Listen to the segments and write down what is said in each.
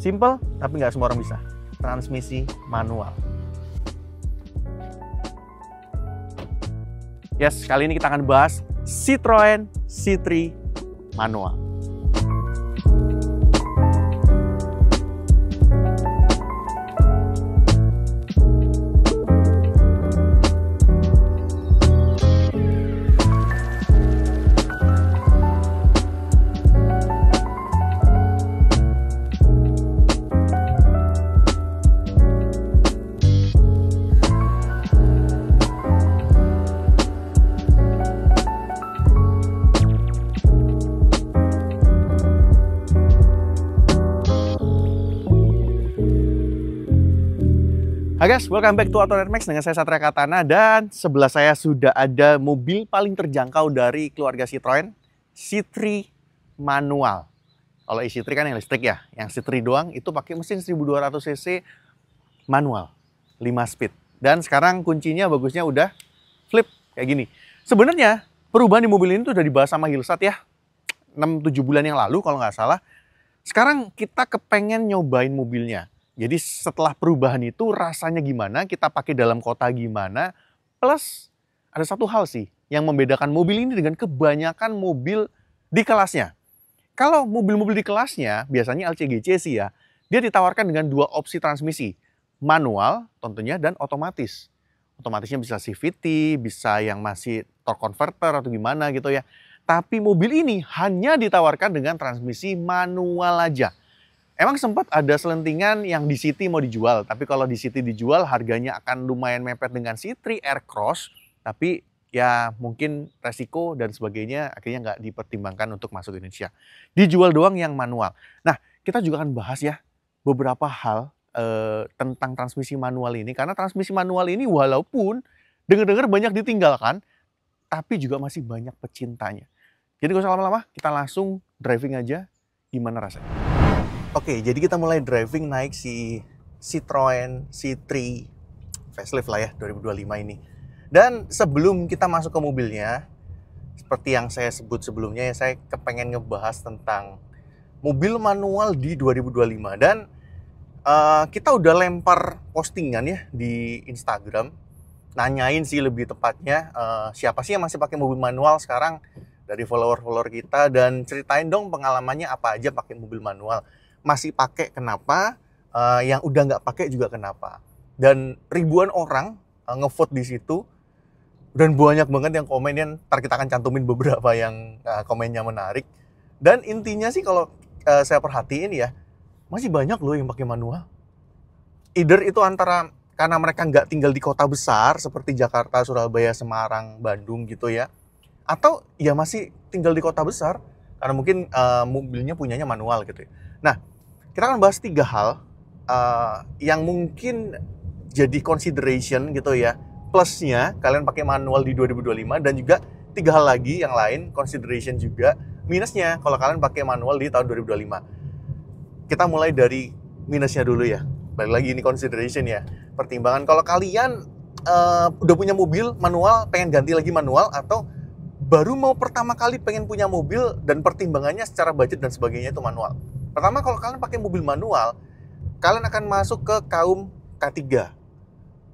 Simple, tapi nggak semua orang bisa. Transmisi manual. Yes, kali ini kita akan bahas Citroen C3 manual. Hai guys, welcome back to Auto Max dengan saya Satria Katana, dan sebelah saya sudah ada mobil paling terjangkau dari keluarga Citroen, C3 manual. Kalau C3 kan yang listrik ya, yang C3 doang itu pakai mesin 1200 cc manual, 5 speed. Dan sekarang kuncinya bagusnya udah flip kayak gini. Sebenarnya perubahan di mobil ini tuh udah dibahas sama Hilsat ya, 6-7 bulan yang lalu kalau nggak salah. Sekarang kita kepengen nyobain mobilnya. Jadi setelah perubahan itu rasanya gimana, kita pakai dalam kota gimana, plus ada satu hal sih yang membedakan mobil ini dengan kebanyakan mobil di kelasnya. Kalau mobil-mobil di kelasnya biasanya LCGC sih ya, dia ditawarkan dengan dua opsi transmisi, manual tentunya dan otomatis. Otomatisnya bisa CVT, bisa yang masih torque converter atau gimana gitu ya. Tapi mobil ini hanya ditawarkan dengan transmisi manual aja. Emang sempat ada selentingan yang di City mau dijual, tapi kalau di City dijual harganya akan lumayan mepet dengan C3 Aircross, tapi ya mungkin resiko dan sebagainya akhirnya nggak dipertimbangkan untuk masuk Indonesia. Dijual doang yang manual. Nah, kita juga akan bahas ya beberapa hal tentang transmisi manual ini, karena transmisi manual ini walaupun dengar-dengar banyak ditinggalkan, tapi juga masih banyak pecintanya. Jadi gak usah lama-lama, kita langsung driving aja, gimana rasanya. Oke, jadi kita mulai driving naik si Citroen C3 facelift lah ya, 2025 ini. Dan sebelum kita masuk ke mobilnya, seperti yang saya sebut sebelumnya ya, saya kepengen ngebahas tentang mobil manual di 2025. Dan kita udah lempar postingan ya di Instagram, nanyain sih lebih tepatnya siapa sih yang masih pakai mobil manual sekarang dari follower-follower kita, dan ceritain dong pengalamannya apa aja pakai mobil manual. Masih pakai kenapa, yang udah nggak pakai juga kenapa. Dan ribuan orang ngevote di situ, dan banyak banget yang komen. Ntar kita akan cantumin beberapa yang komennya menarik. Dan intinya sih kalau saya perhatiin ya, masih banyak loh yang pakai manual. Either itu antara karena mereka nggak tinggal di kota besar seperti Jakarta, Surabaya, Semarang, Bandung gitu ya, atau ya masih tinggal di kota besar karena mungkin mobilnya punyanya manual gitu ya. Nah, kita akan bahas 3 hal yang mungkin jadi consideration gitu ya. Plusnya kalian pakai manual di 2025, dan juga 3 hal lagi yang lain consideration juga. Minusnya kalau kalian pakai manual di tahun 2025. Kita mulai dari minusnya dulu ya. Balik lagi ini consideration ya. Pertimbangan kalau kalian udah punya mobil manual, pengen ganti lagi manual, atau baru mau pertama kali pengen punya mobil dan pertimbangannya secara budget dan sebagainya itu manual. Pertama, kalau kalian pakai mobil manual, kalian akan masuk ke kaum K3.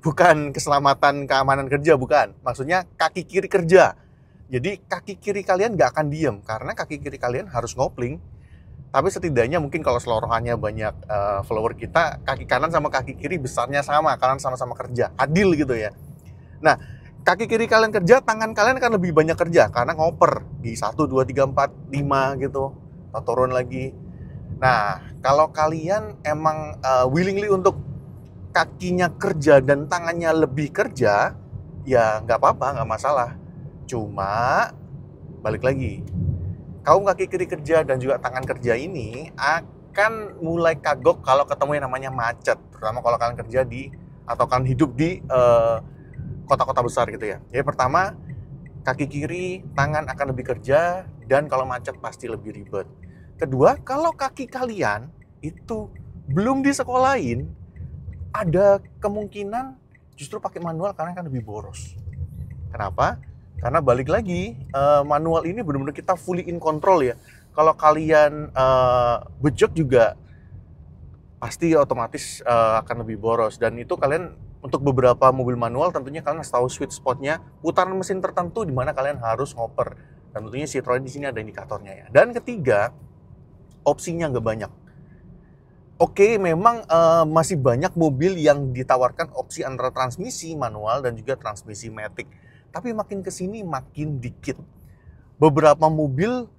Bukan keselamatan keamanan kerja, bukan. Maksudnya kaki kiri kerja. Jadi kaki kiri kalian nggak akan diem, karena kaki kiri kalian harus ngopling. Tapi setidaknya mungkin kalau selorohannya banyak follower kita, kaki kanan sama kaki kiri besarnya sama, kalian sama-sama kerja. Adil gitu ya. Nah, kaki kiri kalian kerja, tangan kalian akan lebih banyak kerja, karena ngoper di 1, 2, 3, 4, 5 gitu. Atau turun lagi. Nah, kalau kalian emang willingly untuk kakinya kerja dan tangannya lebih kerja, ya nggak apa-apa, nggak masalah. Cuma, balik lagi, kaum kaki kiri kerja dan juga tangan kerja ini akan mulai kagok kalau ketemu yang namanya macet. Terutama kalau kalian kerja di, atau kalian hidup di kota-kota besar gitu ya. Jadi pertama, kaki kiri, tangan akan lebih kerja, dan kalau macet pasti lebih ribet. Kedua, kalau kaki kalian itu belum disekolahin, ada kemungkinan justru pakai manual karena kan lebih boros. Kenapa? Karena balik lagi, manual ini benar-benar kita fully in control ya. Kalau kalian bejek juga pasti otomatis akan lebih boros. Dan itu kalian untuk beberapa mobil manual tentunya kalian harus tahu sweet spotnya, putaran mesin tertentu di mana kalian harus ngoper. Dan tentunya Citroen di sini ada indikatornya ya. Dan ketiga, opsinya nggak banyak. Oke, memang masih banyak mobil yang ditawarkan opsi antara transmisi manual dan juga transmisi matic. Tapi makin kesini makin dikit. Beberapa mobil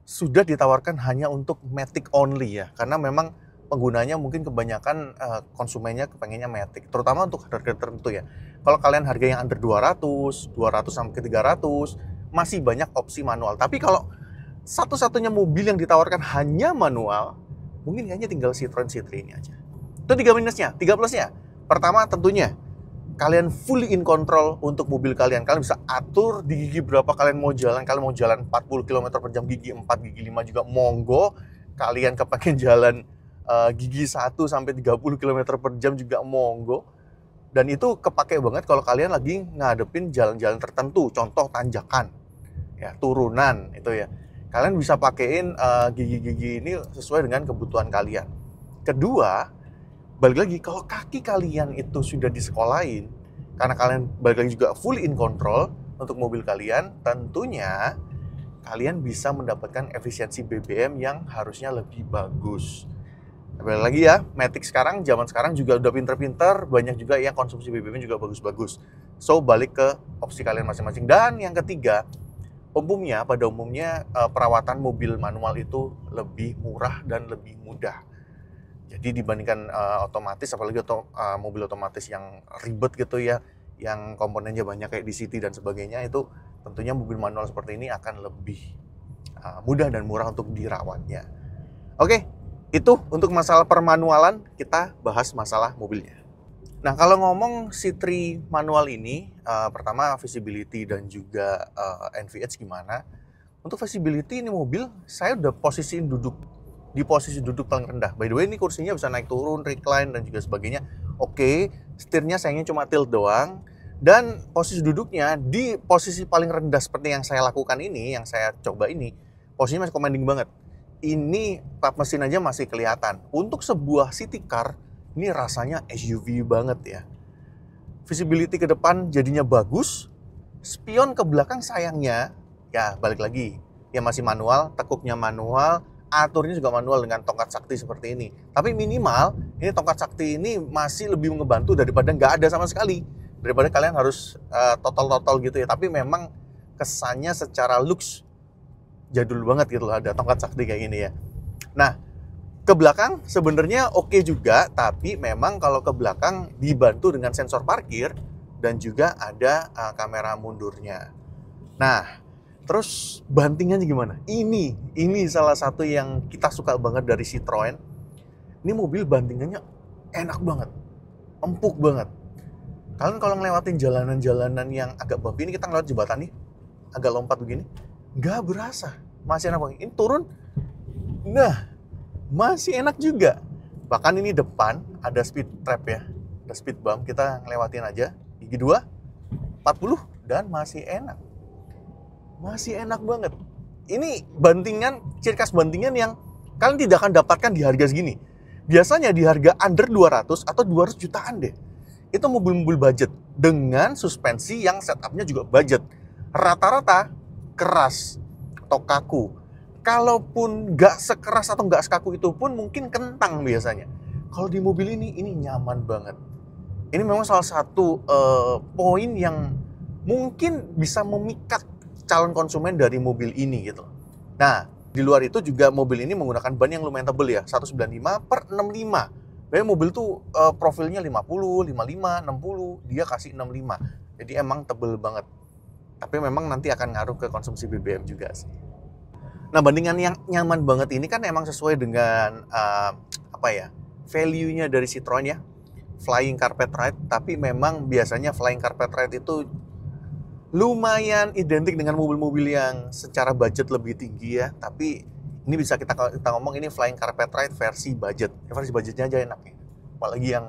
sudah ditawarkan hanya untuk matic only ya, karena memang penggunanya mungkin kebanyakan konsumennya kepengennya matic, terutama untuk harga tertentu ya. Kalau kalian harga yang under 200 sampai ke 300 masih banyak opsi manual. Tapi kalau satu-satunya mobil yang ditawarkan hanya manual, mungkin kayaknya tinggal Citroen C3 ini aja. Itu 3 minusnya, 3 plusnya. Pertama tentunya kalian fully in control untuk mobil kalian. Kalian bisa atur di gigi berapa kalian mau jalan. Kalian mau jalan 40 km per jam, gigi 4, gigi 5 juga monggo. Kalian kepengen jalan gigi 1 sampai 30 km per jam juga monggo. Dan itu kepake banget kalau kalian lagi ngadepin jalan-jalan tertentu. Contoh tanjakan, ya, turunan itu ya. Kalian bisa pakein gigi-gigi ini sesuai dengan kebutuhan kalian. Kedua, balik lagi, kalau kaki kalian itu sudah disekolahin, karena kalian balik lagi juga fully in control untuk mobil kalian, tentunya kalian bisa mendapatkan efisiensi BBM yang harusnya lebih bagus. Balik lagi ya, matic sekarang, zaman sekarang juga udah pinter-pinter, banyak juga yang konsumsi BBM juga bagus-bagus. So, balik ke opsi kalian masing-masing. Dan yang ketiga, pada umumnya perawatan mobil manual itu lebih murah dan lebih mudah. Jadi dibandingkan otomatis, apalagi mobil otomatis yang ribet gitu ya, yang komponennya banyak kayak DCT dan sebagainya, itu tentunya mobil manual seperti ini akan lebih mudah dan murah untuk dirawatnya. Oke, itu untuk masalah permanualan. Kita bahas masalah mobilnya. Nah, kalau ngomong C3 manual ini, pertama visibility dan juga NVH gimana. Untuk visibility ini mobil, saya udah posisiin di posisi duduk paling rendah. By the way, ini kursinya bisa naik turun, recline, dan juga sebagainya. Oke, setirnya sayangnya cuma tilt doang. Dan posisi duduknya di posisi paling rendah seperti yang saya lakukan ini, yang saya coba ini, posisinya masih commanding banget. Ini klap mesin aja masih kelihatan. Untuk sebuah city car, ini rasanya SUV banget ya. Visibility ke depan jadinya bagus. Spion ke belakang sayangnya, ya balik lagi, ya masih manual, tekuknya manual, aturnya juga manual dengan tongkat sakti seperti ini. Tapi minimal, ini tongkat sakti ini masih lebih ngebantu daripada nggak ada sama sekali. Daripada kalian harus total gitu ya. Tapi memang kesannya secara looks jadul banget gitu loh, ada tongkat sakti kayak gini ya. Nah, ke belakang sebenarnya oke juga, tapi memang kalau ke belakang dibantu dengan sensor parkir dan juga ada kamera mundurnya. Nah, terus bantingannya gimana? Ini salah satu yang kita suka banget dari Citroen. Ini mobil bantingannya enak banget, empuk banget. Kalian kalau ngelewatin jalanan-jalanan yang agak bumpy, ini kita ngelewat jembatan nih, agak lompat begini, nggak berasa, masih enak banget. Ini turun, nah masih enak juga. Bahkan ini depan ada speed trap ya, ada speed bump, kita ngelewatin aja, gigi 2, 40, dan masih enak. Masih enak banget. Ini bantingan, ciri khas bantingan yang kalian tidak akan dapatkan di harga segini. Biasanya di harga under 200 atau 200 jutaan deh. Itu mobil-mobil budget dengan suspensi yang setupnya juga budget. Rata-rata keras atau kaku. Kalaupun nggak sekeras atau nggak sekaku itu pun mungkin kentang biasanya. Kalau di mobil ini nyaman banget. Ini memang salah satu poin yang mungkin bisa memikat calon konsumen dari mobil ini gitu. Nah, di luar itu juga mobil ini menggunakan ban yang lumayan tebel ya, 195/65. Jadi mobil tuh profilnya 50, 55, 60, dia kasih 65. Jadi emang tebel banget. Tapi memang nanti akan ngaruh ke konsumsi BBM juga sih. Nah, bandingan yang nyaman banget ini kan emang sesuai dengan value-nya dari Citroen ya. Flying carpet ride, tapi memang biasanya flying carpet ride itu lumayan identik dengan mobil-mobil yang secara budget lebih tinggi ya. Tapi ini bisa kita ngomong ini flying carpet ride versi budget. Versi budgetnya aja enak ya. Apalagi yang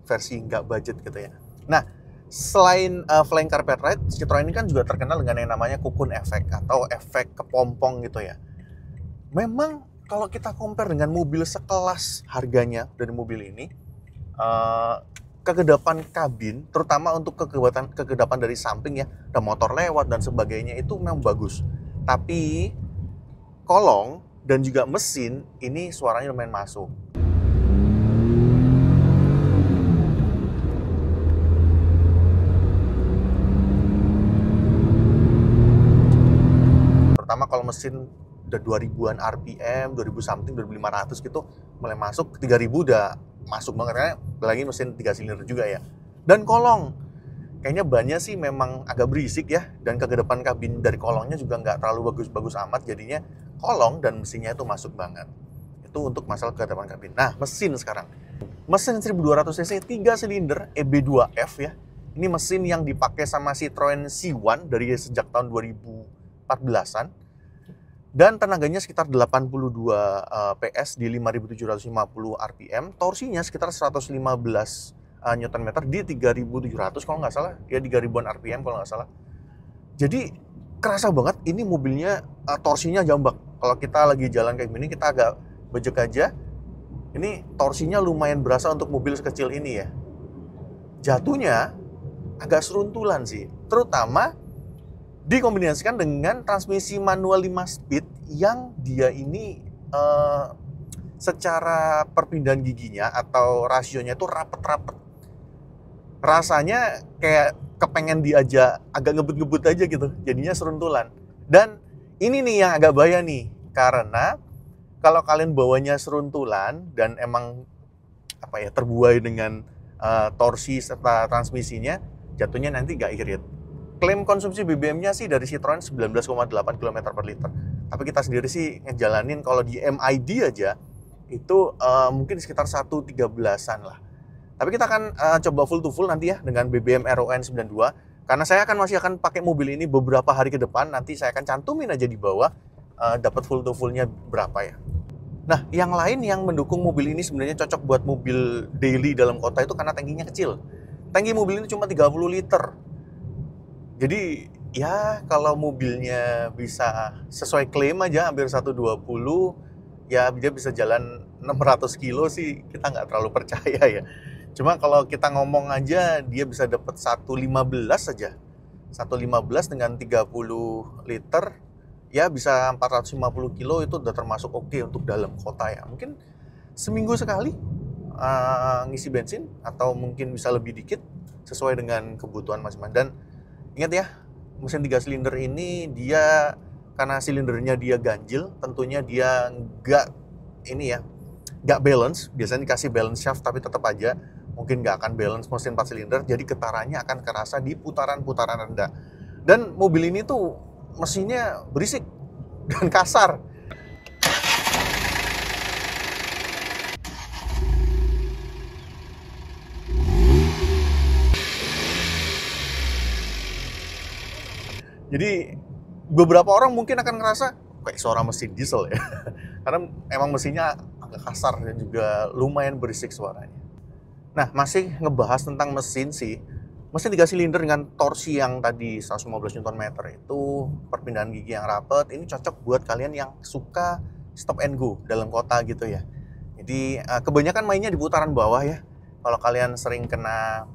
versi nggak budget gitu ya. Nah, selain flying carpet ride, Citroen ini kan juga terkenal dengan yang namanya cocoon effect atau efek kepompong gitu ya. Memang kalau kita compare dengan mobil sekelas harganya dari mobil ini, kegedapan kabin, terutama untuk kegedapan dari samping ya, ada motor lewat dan sebagainya, itu memang bagus. Tapi kolong dan juga mesin ini suaranya lumayan masuk. Terutama kalau mesin udah 2000-an RPM, 2000 something, 2500 gitu, mulai masuk, 3000 udah masuk banget, karena lagi mesin 3 silinder juga ya. Dan kolong, kayaknya bannya sih memang agak berisik ya, dan kegedepan kabin dari kolongnya juga nggak terlalu bagus-bagus amat, jadinya kolong dan mesinnya itu masuk banget. Itu untuk masalah kegedepan kabin. Nah, mesin sekarang. Mesin 1200 cc 3 silinder EB2F ya. Ini mesin yang dipakai sama Citroen C1 dari sejak tahun 2014-an. Dan tenaganya sekitar 82 PS di 5750 RPM. Torsinya sekitar 115 Nm di 3700 kalau nggak salah. Ya 3000-an RPM kalau nggak salah. Jadi kerasa banget ini mobilnya, torsinya jambak. Kalau kita lagi jalan kayak gini, kita agak bejek aja. Ini torsinya lumayan berasa untuk mobil sekecil ini ya. Jatuhnya agak seruntulan sih. Terutama dikombinasikan dengan transmisi manual 5 speed yang dia ini secara perpindahan giginya atau rasionya itu rapet-rapet. Rasanya kayak kepengen diajak agak ngebut-ngebut aja gitu, jadinya seruntulan. Dan ini nih yang agak bahaya nih, karena kalau kalian bawanya seruntulan dan emang terbuai dengan torsi serta transmisinya, jatuhnya nanti nggak irit. Klaim konsumsi BBM-nya sih dari Citroen 19,8 km per liter. Tapi kita sendiri sih ngejalanin kalau di MID aja itu mungkin sekitar 1,13-an lah. Tapi kita akan coba full to full nanti ya dengan BBM RON 92. Karena saya masih akan pakai mobil ini beberapa hari ke depan. Nanti saya akan cantumin aja di bawah dapat full to full-nya berapa ya. Nah, yang lain yang mendukung mobil ini sebenarnya cocok buat mobil daily dalam kota itu karena tangkinya kecil. Tangki mobil ini cuma 30 liter. Jadi ya kalau mobilnya bisa sesuai klaim aja hampir 120, ya dia bisa jalan 600 kilo sih kita nggak terlalu percaya ya. Cuma kalau kita ngomong aja dia bisa dapat 115 saja. 115 dengan 30 liter ya bisa 450 kilo, itu udah termasuk oke untuk dalam kota ya. Mungkin seminggu sekali ngisi bensin atau mungkin bisa lebih dikit sesuai dengan kebutuhan masing-masing. Dan ingat ya, mesin 3 silinder ini dia karena silindernya dia ganjil, tentunya dia nggak balance. Biasanya dikasih balance shaft tapi tetap aja mungkin nggak akan balance mesin 4 silinder, jadi getarannya akan kerasa di putaran-putaran rendah. Dan mobil ini tuh mesinnya berisik dan kasar. Jadi beberapa orang mungkin akan ngerasa kayak suara mesin diesel ya. Karena emang mesinnya agak kasar dan juga lumayan berisik suaranya. Nah, masih ngebahas tentang mesin sih. Mesin 3 silinder dengan torsi yang tadi 115 Nm itu perpindahan gigi yang rapet, ini cocok buat kalian yang suka stop and go dalam kota gitu ya. Jadi kebanyakan mainnya di putaran bawah ya. Kalau kalian sering kena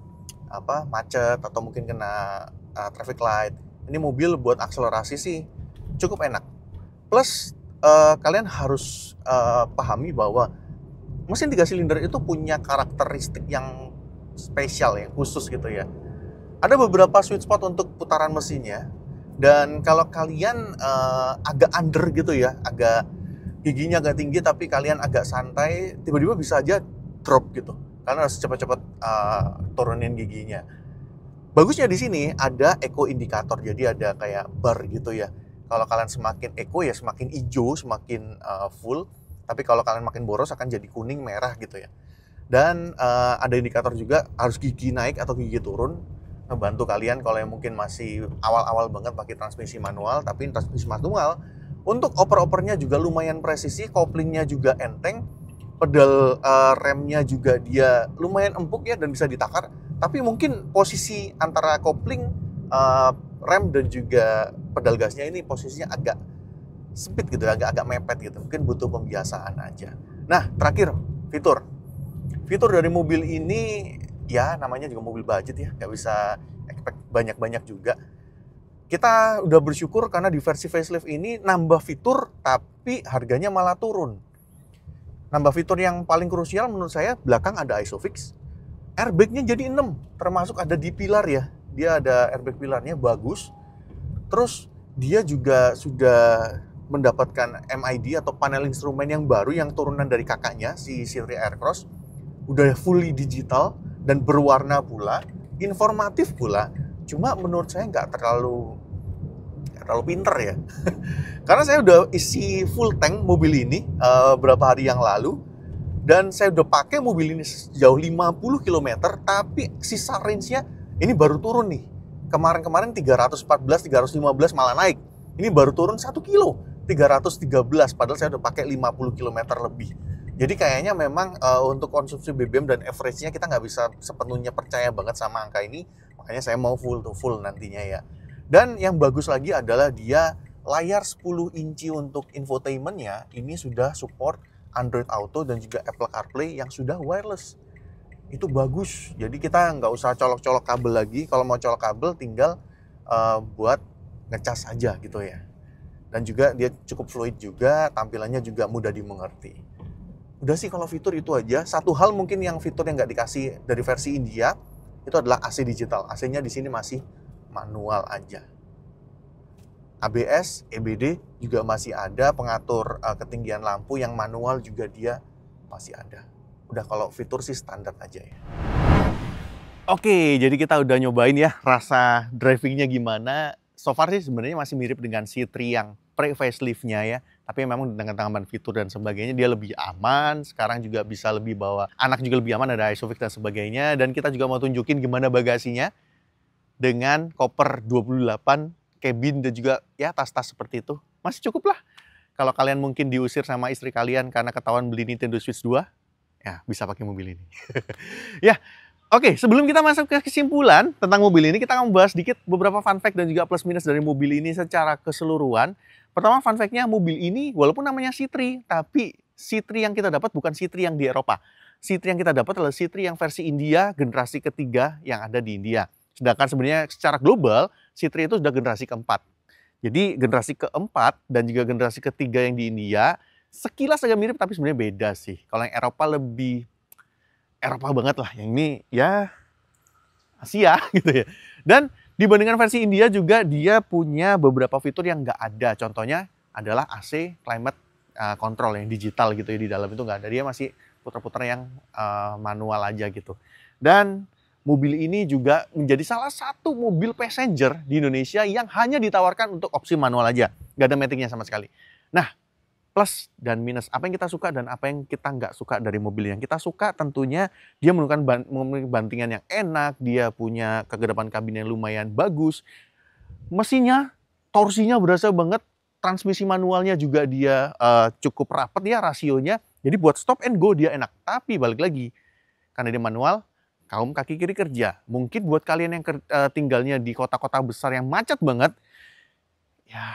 macet atau mungkin kena traffic light, ini mobil buat akselerasi sih cukup enak. Plus kalian harus pahami bahwa mesin 3 silinder itu punya karakteristik yang spesial ya, khusus gitu ya. Ada beberapa sweet spot untuk putaran mesinnya. Dan kalau kalian agak under gitu ya, agak giginya agak tinggi tapi kalian agak santai, tiba-tiba bisa aja drop gitu. Karena harus cepat-cepat turunin giginya. Bagusnya di sini ada eco indikator, jadi ada kayak bar gitu ya. Kalau kalian semakin eco ya semakin hijau, semakin full. Tapi kalau kalian makin boros akan jadi kuning, merah gitu ya. Dan ada indikator juga harus gigi naik atau gigi turun, ngebantu kalian kalau yang mungkin masih awal-awal banget pakai transmisi manual. Tapi transmisi manual untuk oper-opernya juga lumayan presisi, koplingnya juga enteng, pedal remnya juga dia lumayan empuk ya dan bisa ditakar. Tapi mungkin posisi antara kopling, rem dan juga pedal gasnya ini posisinya agak sempit gitu, agak mepet gitu. Mungkin butuh pembiasaan aja. Nah, terakhir fitur. Fitur dari mobil ini ya namanya juga mobil budget ya, nggak bisa expect banyak-banyak juga. Kita udah bersyukur karena di versi facelift ini nambah fitur tapi harganya malah turun. Nambah fitur yang paling krusial menurut saya, belakang ada ISOFIX. Airbagnya jadi 6, termasuk ada di pilar ya. Dia ada airbag pilarnya bagus. Terus dia juga sudah mendapatkan MID atau panel instrumen yang baru yang turunan dari kakaknya, si C3 Aircross. Udah fully digital dan berwarna pula, informatif pula. Cuma menurut saya nggak terlalu pinter ya. Karena saya udah isi full tank mobil ini beberapa hari yang lalu. Dan saya udah pakai mobil ini sejauh 50 km, tapi sisa range-nya ini baru turun nih. Kemarin-kemarin 314, 315 malah naik. Ini baru turun 1 kilo, 313, padahal saya udah pakai 50 km lebih. Jadi kayaknya memang untuk konsumsi BBM dan average-nya kita nggak bisa sepenuhnya percaya banget sama angka ini. Makanya saya mau full to full nantinya ya. Dan yang bagus lagi adalah dia layar 10 inci untuk infotainment-nya ini sudah support Android Auto dan juga Apple CarPlay yang sudah wireless. Itu bagus. Jadi kita nggak usah colok-colok kabel lagi. Kalau mau colok kabel tinggal buat ngecas aja gitu ya. Dan juga dia cukup fluid juga, tampilannya juga mudah dimengerti. Udah sih kalau fitur itu aja. Satu hal mungkin yang fitur yang nggak dikasih dari versi India itu adalah AC digital. AC-nya di sini masih manual aja. ABS, EBD juga masih ada, pengatur ketinggian lampu yang manual juga dia masih ada. Udah kalau fitur sih standar aja ya. Oke, jadi kita udah nyobain ya rasa drivingnya gimana. So far sih sebenarnya masih mirip dengan C3 yang pre-facelift-nya ya. Tapi memang dengan tambahan fitur dan sebagainya dia lebih aman. Sekarang juga bisa lebih bawa anak juga lebih aman, ada ISOFIX dan sebagainya. Dan kita juga mau tunjukin gimana bagasinya dengan koper 28 cabin dan juga ya tas-tas seperti itu. Masih cukup lah. Kalau kalian mungkin diusir sama istri kalian karena ketahuan beli Nintendo Switch 2, ya bisa pakai mobil ini. Ya, oke, sebelum kita masuk ke kesimpulan tentang mobil ini, kita akan membahas sedikit beberapa fun fact dan juga plus minus dari mobil ini secara keseluruhan. Pertama, fun fact-nya mobil ini walaupun namanya C3, tapi C3 yang kita dapat bukan C3 yang di Eropa. C3 yang kita dapat adalah C3 yang versi India, generasi ketiga yang ada di India. Sedangkan sebenarnya secara global, C3 itu sudah generasi keempat. Jadi generasi keempat dan juga generasi ketiga yang di India, sekilas agak mirip tapi sebenarnya beda sih. Kalau yang Eropa lebih Eropa banget lah. Yang ini ya Asia gitu ya. Dan dibandingkan versi India juga dia punya beberapa fitur yang nggak ada. Contohnya adalah AC climate control yang digital gitu ya, di dalam itu nggak ada. Dia masih putar-putar yang manual aja gitu. Dan mobil ini juga menjadi salah satu mobil passenger di Indonesia yang hanya ditawarkan untuk opsi manual aja. Nggak ada maticnya sama sekali. Nah, plus dan minus, apa yang kita suka dan apa yang kita nggak suka dari mobil yang kita suka, tentunya dia memiliki bantingan yang enak, dia punya kegedepan kabin yang lumayan bagus, mesinnya, torsinya berasa banget, transmisi manualnya juga dia cukup rapat ya rasionya, jadi buat stop and go dia enak. Tapi balik lagi, karena dia manual, kaum kaki kiri kerja. Mungkin buat kalian yang tinggalnya di kota-kota besar yang macet banget, ya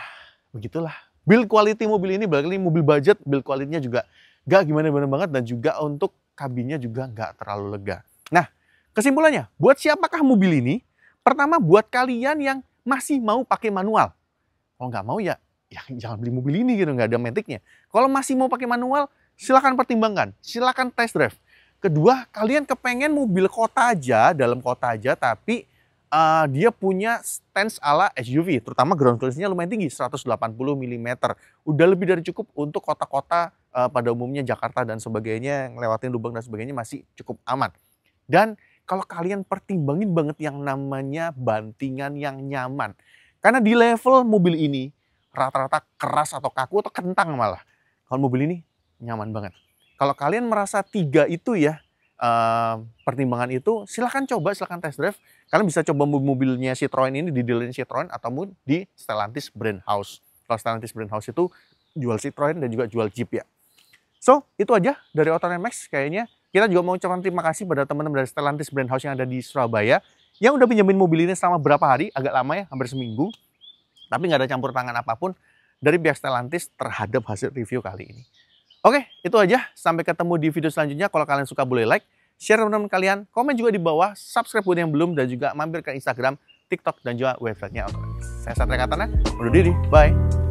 begitulah. Build quality mobil ini, balik lagi mobil budget, build quality-nya juga gak gimana-gimana banget, dan juga untuk kabinnya juga gak terlalu lega. Nah, kesimpulannya, buat siapakah mobil ini? Pertama, buat kalian yang masih mau pakai manual. Kalau nggak mau ya jangan beli mobil ini gitu, nggak ada maticnya. Kalau masih mau pakai manual, silakan pertimbangkan, silakan test drive. Kedua, kalian kepengen mobil kota aja, dalam kota aja, tapi dia punya stance ala SUV, terutama ground clearance-nya lumayan tinggi, 180 mm. Udah lebih dari cukup untuk kota-kota pada umumnya Jakarta dan sebagainya, ngelewatin lubang dan sebagainya masih cukup aman. Dan kalau kalian pertimbangin banget yang namanya bantingan yang nyaman, karena di level mobil ini rata-rata keras atau kaku atau kentang malah. Kalau mobil ini nyaman banget. Kalau kalian merasa tiga itu ya, pertimbangan itu, silahkan coba, silahkan test drive. Kalian bisa coba mobilnya Citroen ini di dealer Citroen ataupun di Stellantis Brand House. Kalau Stellantis Brand House itu jual Citroen dan juga jual Jeep ya. So, itu aja dari Autonet Max kayaknya. Kita juga mau ucapkan terima kasih pada teman-teman dari Stellantis Brand House yang ada di Surabaya, yang udah pinjamin mobil ini selama berapa hari, agak lama ya, hampir seminggu. Tapi nggak ada campur tangan apapun. dari pihak Stellantis terhadap hasil review kali ini. Oke, itu aja. Sampai ketemu di video selanjutnya. Kalau kalian suka boleh like, share teman-teman kalian, komen juga di bawah, subscribe buat yang belum, dan juga mampir ke Instagram, TikTok, dan juga websitenya Autonex. Saya Satria Katana, undur diri. Bye.